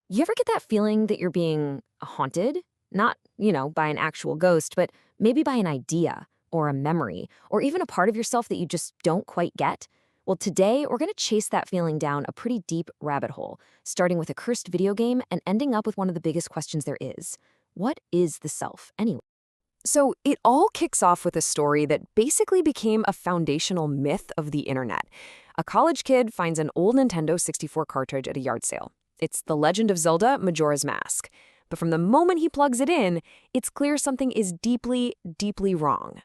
You ever get that feeling that you're being haunted? Not, by an actual ghost, but maybe by an idea or a memory or even a part of yourself that you just don't quite get? Well, today we're going to chase that feeling down a pretty deep rabbit hole, starting with a cursed video game and ending up with one of the biggest questions there is. What is the self, anyway? So it all kicks off with a story that basically became a foundational myth of the internet. A college kid finds an old Nintendo 64 cartridge at a yard sale. It's The Legend of Zelda Majora's Mask. But from the moment he plugs it in, it's clear something is deeply, deeply wrong.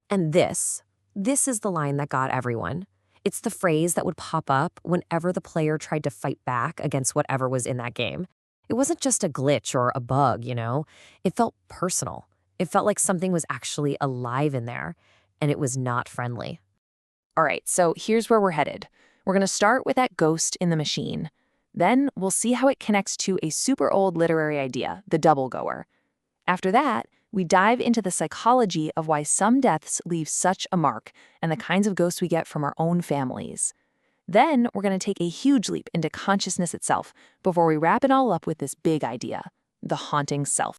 And this is the line that got everyone. It's the phrase that would pop up whenever the player tried to fight back against whatever was in that game. It wasn't just a glitch or a bug. It felt personal. It felt like something was actually alive in there, and it was not friendly. All right, so here's where we're headed. We're going to start with that ghost in the machine. Then we'll see how it connects to a super old literary idea, the double goer. After that, we dive into the psychology of why some deaths leave such a mark and the kinds of ghosts we get from our own families. Then we're going to take a huge leap into consciousness itself before we wrap it all up with this big idea, the haunting self.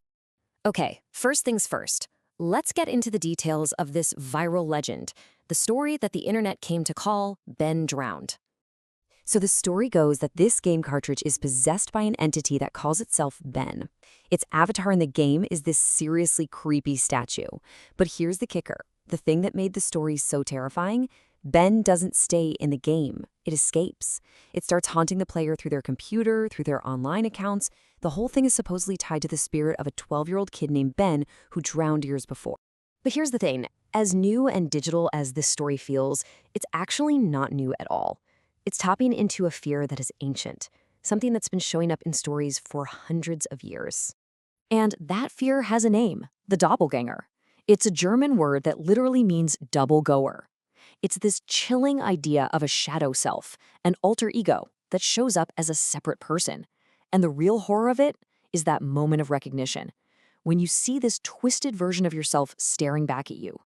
Okay, first things first. Let's get into the details of this viral legend, the story that the internet came to call Ben Drowned. So the story goes that this game cartridge is possessed by an entity that calls itself Ben. Its avatar in the game is this seriously creepy statue. But here's the kicker. The thing that made the story so terrifying: Ben doesn't stay in the game. It escapes. It starts haunting the player through their computer, through their online accounts. The whole thing is supposedly tied to the spirit of a 12-year-old kid named Ben who drowned years before. But here's the thing. As new and digital as this story feels, it's actually not new at all. It's tapping into a fear that is ancient, something that's been showing up in stories for hundreds of years. And that fear has a name: the doppelganger. It's a German word that literally means double goer. It's this chilling idea of a shadow self, an alter ego, that shows up as a separate person. And the real horror of it is that moment of recognition, when you see this twisted version of yourself staring back at you.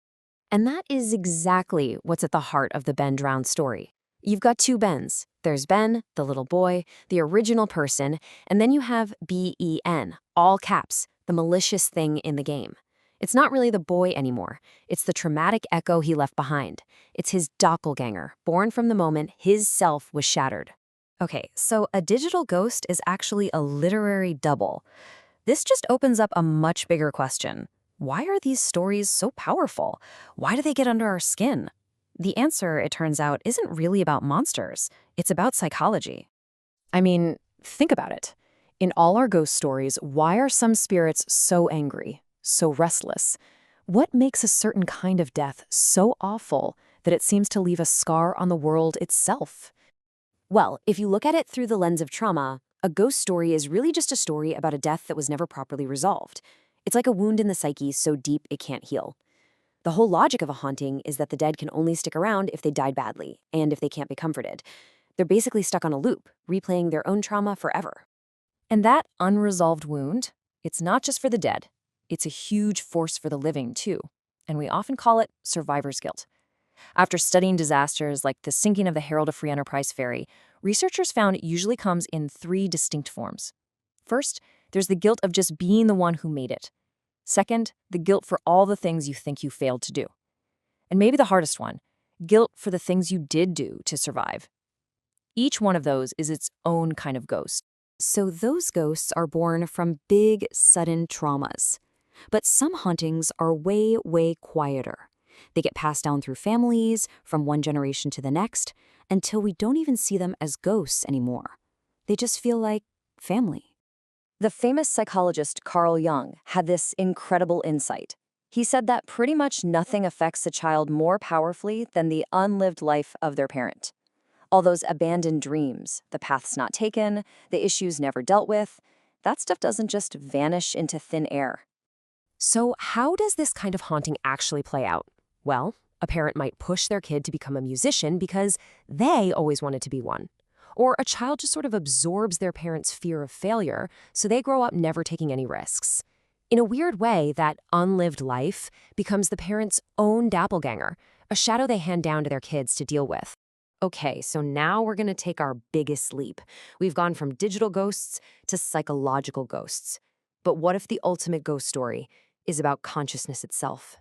And that is exactly what's at the heart of the Ben Drowned story. You've got two Bens. There's Ben, the little boy, the original person, and then you have Ben, all caps, the malicious thing in the game. It's not really the boy anymore. It's the traumatic echo he left behind. It's his doppelganger, born from the moment his self was shattered. Okay, so a digital ghost is actually a literary double. This just opens up a much bigger question. Why are these stories so powerful? Why do they get under our skin? The answer, it turns out, isn't really about monsters. It's about psychology. I mean, think about it. In all our ghost stories, why are some spirits so angry, so restless? What makes a certain kind of death so awful that it seems to leave a scar on the world itself? Well, if you look at it through the lens of trauma, a ghost story is really just a story about a death that was never properly resolved. It's like a wound in the psyche so deep it can't heal. The whole logic of a haunting is that the dead can only stick around if they died badly and if they can't be comforted. They're basically stuck on a loop, replaying their own trauma forever. And that unresolved wound, it's not just for the dead. It's a huge force for the living, too. And we often call it survivor's guilt. After studying disasters like the sinking of the Herald of Free Enterprise ferry, researchers found it usually comes in three distinct forms. First, there's the guilt of just being the one who made it. Second, the guilt for all the things you think you failed to do. And maybe the hardest one, guilt for the things you did do to survive. Each one of those is its own kind of ghost. So those ghosts are born from big, sudden traumas. But some hauntings are way, way quieter. They get passed down through families, from one generation to the next, until we don't even see them as ghosts anymore. They just feel like family. The famous psychologist Carl Jung had this incredible insight. He said that pretty much nothing affects a child more powerfully than the unlived life of their parent. All those abandoned dreams, the paths not taken, the issues never dealt with, that stuff doesn't just vanish into thin air. So how does this kind of haunting actually play out? Well, a parent might push their kid to become a musician because they always wanted to be one. Or a child just sort of absorbs their parents' fear of failure, so they grow up never taking any risks. In a weird way, that unlived life becomes the parents' own doppelganger, a shadow they hand down to their kids to deal with. Okay, so now we're going to take our biggest leap. We've gone from digital ghosts to psychological ghosts. But what if the ultimate ghost story is about consciousness itself?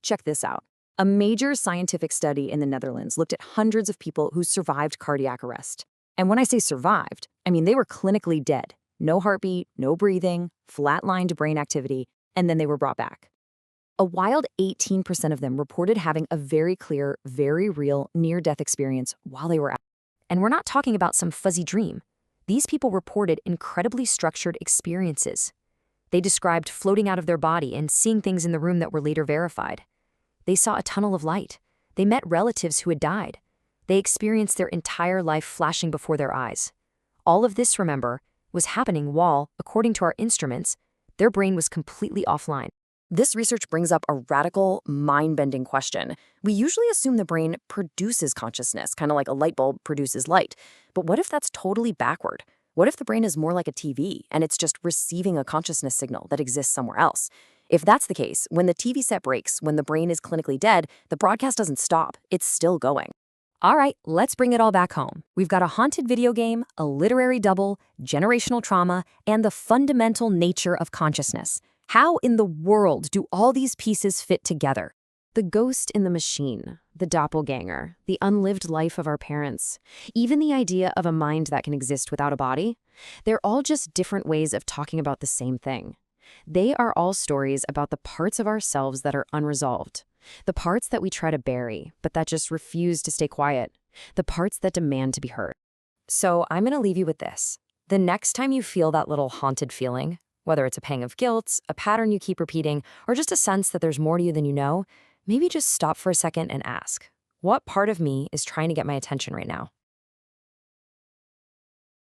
Check this out. A major scientific study in the Netherlands looked at hundreds of people who survived cardiac arrest. And when I say survived, I mean they were clinically dead. No heartbeat, no breathing, flatlined brain activity, and then they were brought back. A wild 18% of them reported having a very clear, very real near-death experience while they were out. And we're not talking about some fuzzy dream. These people reported incredibly structured experiences. They described floating out of their body and seeing things in the room that were later verified. They saw a tunnel of light. They met relatives who had died. They experienced their entire life flashing before their eyes. All of this, remember, was happening while, according to our instruments, their brain was completely offline. This research brings up a radical, mind-bending question. We usually assume the brain produces consciousness, kind of like a light bulb produces light. But what if that's totally backward? What if the brain is more like a TV, and it's just receiving a consciousness signal that exists somewhere else? If that's the case, when the TV set breaks, when the brain is clinically dead, the broadcast doesn't stop. It's still going. All right, let's bring it all back home. We've got a haunted video game, a literary double, generational trauma, and the fundamental nature of consciousness. How in the world do all these pieces fit together? The ghost in the machine, the doppelganger, the unlived life of our parents, even the idea of a mind that can exist without a body, they're all just different ways of talking about the same thing. They are all stories about the parts of ourselves that are unresolved, the parts that we try to bury, but that just refuse to stay quiet, the parts that demand to be heard. So I'm going to leave you with this. The next time you feel that little haunted feeling, whether it's a pang of guilt, a pattern you keep repeating, or just a sense that there's more to you than you know, maybe just stop for a second and ask, what part of me is trying to get my attention right now?